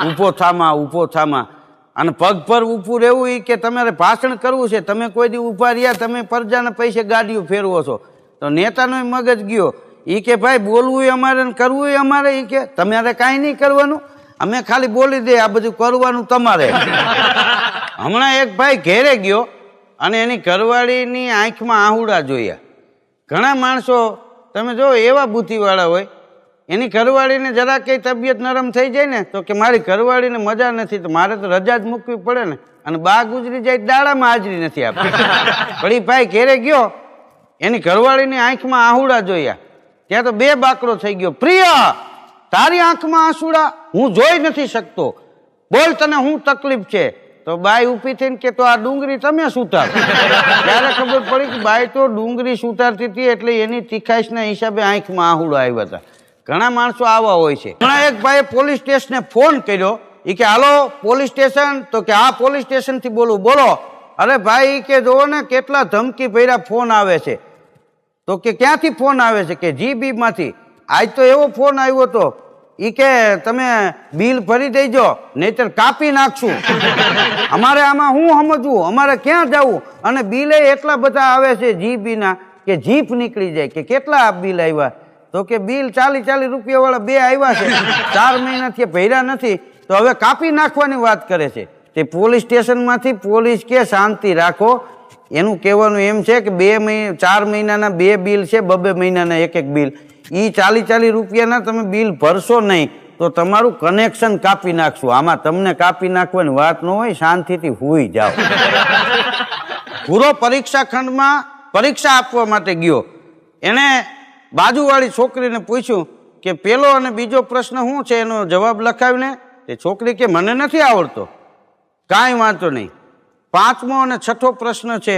ઊભો થામાં અને પગ પર ઊભું રહેવું એ કે તમારે ભાષણ કરવું છે, તમે કોઈ દી ઊભા રહ્યા, તમે પ્રજાના પૈસે ગાડીઓ ફેરવો છો, તો નેતાનો મગજ ગયો. એ કે ભાઈ બોલવું અમારે ને કરવું અમારે. એ કે તમારે કાંઈ નહીં કરવાનું, અમે ખાલી બોલી દે, આ બધું કરવાનું તમારે. હમણાં એક ભાઈ ઘેરે ગયો અને એની ઘરવાળીની આંખમાં આહુડા જોયા. ઘણા માણસો તમે જો એવા બુદ્ધિવાળા હોય, એની ઘરવાળીને જરા કંઈ તબિયત નરમ થઈ જાય ને તો કે મારી ઘરવાળીને મજા નથી તો મારે તો રજા જ મૂકવી પડે ને, અને બા ગુજરી જાય દાડામાં હાજરી નથી આપતી. પણ એ ભાઈ ઘેરે ગયો, એની ઘરવાળીની આંખમાં આહુડા જોયા, ત્યાં તો બે બાકડો થઈ ગયો. પ્રિય, તારી આંખમાં આંસુડા હું જોઈ નથી શકતો, બોલ તને શું તકલીફ છે? તો બાઈ ઊભી થઈને કે તો આ ડુંગળી તમે સુતાર. ત્યારે ખબર પડી કે બાઈ તો ડુંગળી સુતારતી હતી એટલે એની તીખાશના હિસાબે આંખમાં આહુડા આવ્યા હતા. ઘણા માણસો આવા હોય છે. ઘણા એક ભાઈએ પોલીસ સ્ટેશને ફોન કર્યો, એ કે હાલો પોલીસ સ્ટેશન, તો કે આ પોલીસ સ્ટેશનથી બોલું, બોલો. અરે ભાઈ કે જોવો ને કેટલા ધમકી ભર્યા ફોન આવે છે. તો કે ક્યાંથી ફોન આવે છે? કે GB-માંથી. આજ તો એવો ફોન આવ્યો હતો, એ કે તમે બિલ ભરી દેજો નહીતર કાપી નાખશું. અમારે આમાં શું સમજવું, અમારે ક્યાં જવું? અને બિલે એટલા બધા આવે છે GB-ના કે જીપ નીકળી જાય. કે કેટલા બિલ આવ્યા? તો કે બિલ 40 રૂપિયાવાળા બે આવ્યા છે, 4 મહિનાથી ભર્યા નથી, તો હવે કાપી નાખવાની વાત કરે છે. તે પોલીસ સ્ટેશનમાંથી પોલીસ કે શાંતિ રાખો, એનું કહેવાનું એમ છે કે 4 મહિનાના 2 બિલ છે, 2 મહિનાના એક બિલ, એ 40 રૂપિયાના તમે બિલ ભરશો નહીં તો તમારું કનેક્શન કાપી નાખશું. આમાં તમને કાપી નાખવાની વાત ન હોય, શાંતિથી હુઈ જાઓ. પૂરો પરીક્ષા ખંડમાં પરીક્ષા આપવા માટે ગયો, એને બાજુવાળી છોકરીને પૂછ્યું કે પેલો અને બીજો પ્રશ્ન શું છે, એનો જવાબ લખાવીને. તે છોકરી કે મને નથી આવડતો. કાંઈ વાંધો નહીં, 5મો અને 6થો પ્રશ્ન છે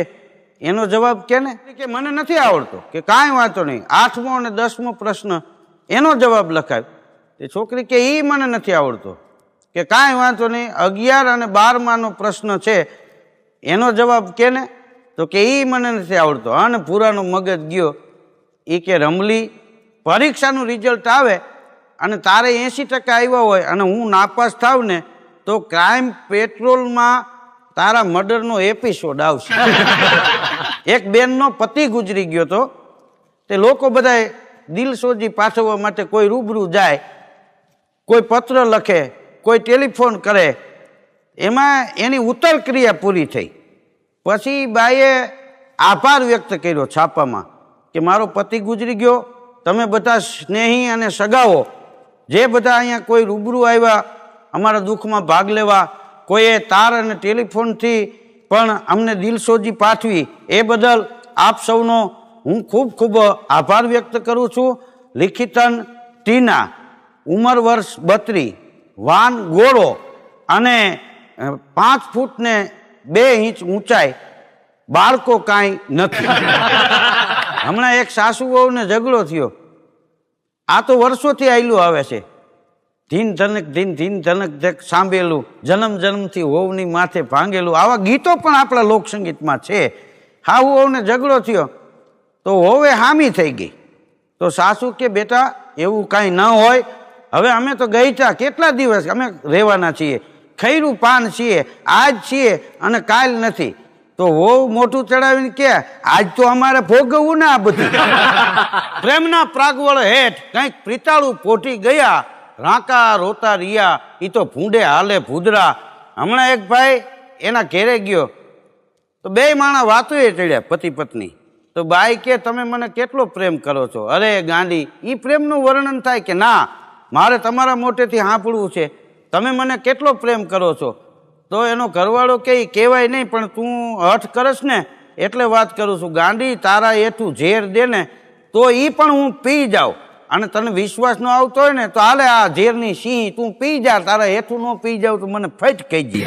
એનો જવાબ કે ને. કે મને નથી આવડતો. કે કાંઈ વાંધો નહીં, 8મો અને 10મો પ્રશ્ન એનો જવાબ લખાવ. તે છોકરી કે એ મને નથી આવડતો. કે કાંઈ વાંધો નહીં, 11 અને 12માનો પ્રશ્ન છે એનો જવાબ કે ને. તો કે એ મને નથી આવડતો. અને પૂરાનો મગજ ગયો. એ કે રમલી, પરીક્ષાનું રિઝલ્ટ આવે અને તારે 80% આવ્યા હોય અને હું નાપાસ થાવ ને તો ક્રાઇમ પેટ્રોલમાં તારા મર્ડરનો એપિસોડ આવશે. એક બેનનો પતિ ગુજરી ગયો તો તે લોકો બધાએ દિલસોજી પાઠવવા માટે કોઈ રૂબરૂ જાય, કોઈ પત્ર લખે, કોઈ ટેલિફોન કરે, એમાં એની ઉત્તર ક્રિયા પૂરી થઈ. પછી બાઈએ આભાર વ્યક્ત કર્યો છાપામાં કે મારો પતિ ગુજરી ગયો, તમે બધા સ્નેહી અને સગાઓ જે બધા અહીંયા કોઈ રૂબરૂ આવ્યા અમારા દુઃખમાં ભાગ લેવા, કોઈએ તાર અને ટેલિફોનથી પણ અમને દિલસોજી પાઠવી, એ બદલ આપ સૌનો હું ખૂબ ખૂબ આભાર વ્યક્ત કરું છું. લિખિતન ટીના, ઉંમર વર્ષ 32, વાન ગોળો અને 5 ફૂટ ને 2 ઇંચ ઊંચાઈ, બાળકો કાંઈ નથી. હમણાં એક સાસુ વહુને ઝઘડો થયો. આ તો વર્ષોથી આયલું આવે છે. ધીન ધનક સાંભળેલું, જન્મ જન્મથી વહુની માથે ભાંગેલું, આવા ગીતો પણ આપણા લોકસંગીતમાં છે. હાહુ વહુને ઝઘડો થયો તો વહુએ હામી થઈ ગઈ. તો સાસુ કે બેટા એવું કાંઈ ન હોય, હવે અમે તો ગઈઠા કેટલા દિવસ અમે રહેવાના છીએ, ખૈરું પાન છીએ, આજ છીએ અને કાલ નથી. તો વહુ મોટું ચડાવીને કે આજ તો અમારે ભોગવવું ને આ બધું. પ્રેમના પ્રાગવળ હેઠ કંઈક પ્રિતાળું પોટી ગયા, રાંકા રોતા રિયા, એ તો ભૂંડે હાલે ભૂદરા. હમણાં એક ભાઈ એના ઘેરે ગયો તો 2 માણા વાતોએ ચડ્યા, પતિ પત્ની. તો બાઈ કે તમે મને કેટલો પ્રેમ કરો છો? અરે ગાંડી, એ પ્રેમનું વર્ણન થાય કે ના, મારે તમારા મોટેથી સાંભળવું છે, તમે મને કેટલો પ્રેમ કરો છો? તો એનો ઘરવાળો કે કહેવાય નહીં, પણ તું હઠ કરસ ને એટલે વાત કરું છું. ગાંડી, તારા એઠું ઝેર દે ને તો એ પણ હું પી જાઉં, અને તને વિશ્વાસ ન આવતો હોય ને તો હાલે આ ઝેરની સિંહ તું પી જા, તારા હેઠું ન પી જાવ તો મને ફટ કહી દે.